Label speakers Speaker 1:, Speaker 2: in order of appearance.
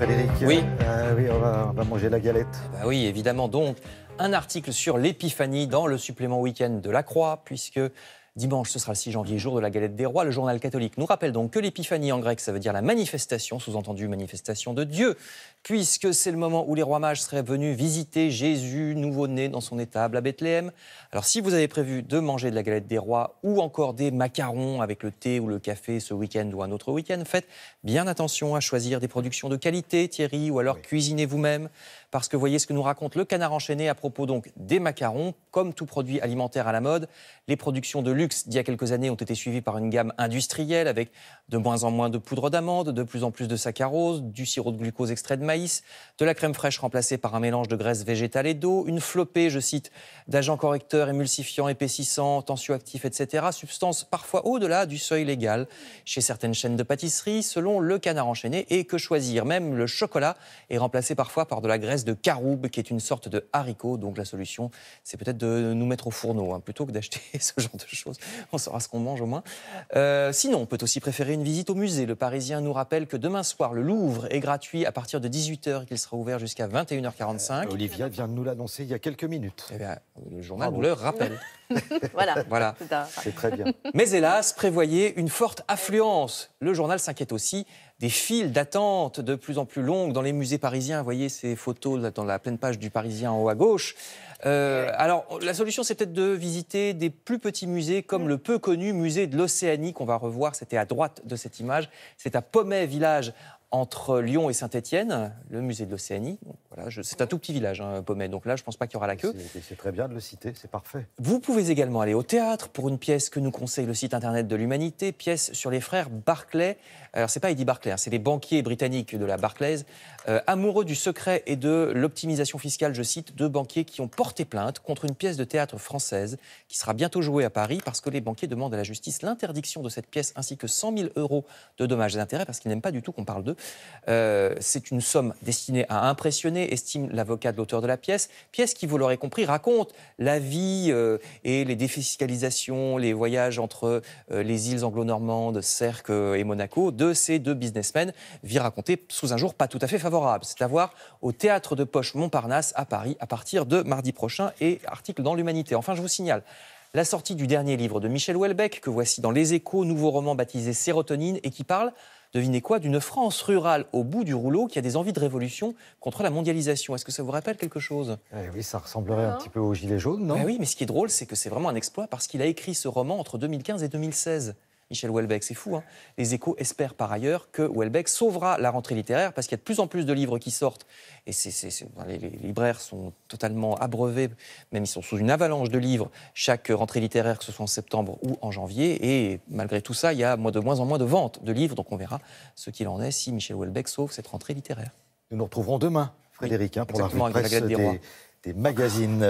Speaker 1: Frédéric.
Speaker 2: Oui.
Speaker 1: Oui, on va manger la galette.
Speaker 2: Bah oui, évidemment. Donc, un article sur l'épiphanie dans le supplément week-end de La Croix, puisque dimanche, ce sera le 6 janvier, jour de la galette des rois. Le journal catholique nous rappelle donc que l'épiphanie en grec, ça veut dire la manifestation, sous-entendu manifestation de Dieu, puisque c'est le moment où les rois mages seraient venus visiter Jésus, nouveau-né dans son étable à Bethléem. Alors, si vous avez prévu de manger de la galette des rois ou encore des macarons avec le thé ou le café ce week-end ou un autre week-end, faites bien attention à choisir des productions de qualité, Thierry, ou alors cuisinez vous-même, parce que voyez ce que nous raconte le Canard enchaîné à propos donc des macarons. Comme tout produit alimentaire à la mode, les productions de luxe d'il y a quelques années ont été suivies par une gamme industrielle avec de moins en moins de poudre d'amande, de plus en plus de saccharose, du sirop de glucose extrait de maïs, de la crème fraîche remplacée par un mélange de graisse végétale et d'eau, une flopée, je cite, d'agents correcteurs, émulsifiants, épaississants, tensioactifs, etc., substances parfois au-delà du seuil légal chez certaines chaînes de pâtisserie, selon le Canard enchaîné. Et que choisir? Même le chocolat est remplacé parfois par de la graisse de caroube, qui est une sorte de haricot. Donc la solution, c'est peut-être de nous mettre au fourneau, plutôt que d'acheter ce genre de choses. On saura ce qu'on mange au moins. Sinon, on peut aussi préférer une visite au musée. Le Parisien nous rappelle que demain soir, le Louvre est gratuit à partir de 18h et qu'il sera ouvert jusqu'à 21h45.
Speaker 1: Olivia vient de nous l'annoncer il y a quelques minutes.
Speaker 2: Eh bien, le journal nous le rappelle.
Speaker 3: Voilà.
Speaker 1: C'est très bien.
Speaker 2: Mais hélas, prévoyez une forte affluence. Le journal s'inquiète aussi des files d'attente de plus en plus longues dans les musées parisiens. Vous voyez ces photos là, dans la pleine page du Parisien en haut à gauche. Alors, la solution, c'est peut-être de visiter des plus petits musées comme le peu connu musée de l'Océanie qu'on va revoir. C'était à droite de cette image. C'est à Pommet, village entre Lyon et Saint-Étienne, le musée de l'Océanie. Voilà, c'est un tout petit village, Pommet. Donc là, je ne pense pas qu'il y aura la queue.
Speaker 1: C'est très bien de le citer, c'est parfait.
Speaker 2: Vous pouvez également aller au théâtre pour une pièce que nous conseille le site internet de l'Humanité, pièce sur les frères Barclay. Alors, c'est pas Eddie Barclay, c'est les banquiers britanniques de la Barclays, amoureux du secret et de l'optimisation fiscale, je cite, deux banquiers qui ont porté plainte contre une pièce de théâtre française qui sera bientôt jouée à Paris parce que les banquiers demandent à la justice l'interdiction de cette pièce ainsi que 100 000 € de dommages et intérêts parce qu'ils n'aiment pas du tout qu'on parle d'eux. C'est une somme destinée à impressionner, estime l'avocat de l'auteur de la pièce. Pièce qui, vous l'aurez compris, raconte la vie et les défiscalisations, les voyages entre les îles anglo-normandes, Sercq et Monaco, de ces deux businessmen, vie racontée sous un jour pas tout à fait favorable. C'est à voir au Théâtre de Poche Montparnasse à Paris à partir de mardi prochain et article dans l'Humanité. Enfin, je vous signale la sortie du dernier livre de Michel Houellebecq, que voici dans Les Échos, nouveau roman baptisé Sérotonine et qui parle, devinez quoi, d'une France rurale au bout du rouleau qui a des envies de révolution contre la mondialisation. Est-ce que ça vous rappelle quelque chose?
Speaker 1: Oui, ça ressemblerait un petit peu aux Gilets jaunes, non?
Speaker 2: Oui, mais ce qui est drôle, c'est que c'est vraiment un exploit parce qu'il a écrit ce roman entre 2015 et 2016. Michel Houellebecq, c'est fou. Les Échos espèrent par ailleurs que Houellebecq sauvera la rentrée littéraire parce qu'il y a de plus en plus de livres qui sortent. Et les libraires sont totalement abreuvés, même ils sont sous une avalanche de livres chaque rentrée littéraire, que ce soit en septembre ou en janvier. Et malgré tout ça, il y a de moins en moins de ventes de livres. Donc on verra ce qu'il en est si Michel Houellebecq sauve cette rentrée littéraire.
Speaker 1: Nous nous retrouverons demain, Frédéric, pour la revue de presse des magazines.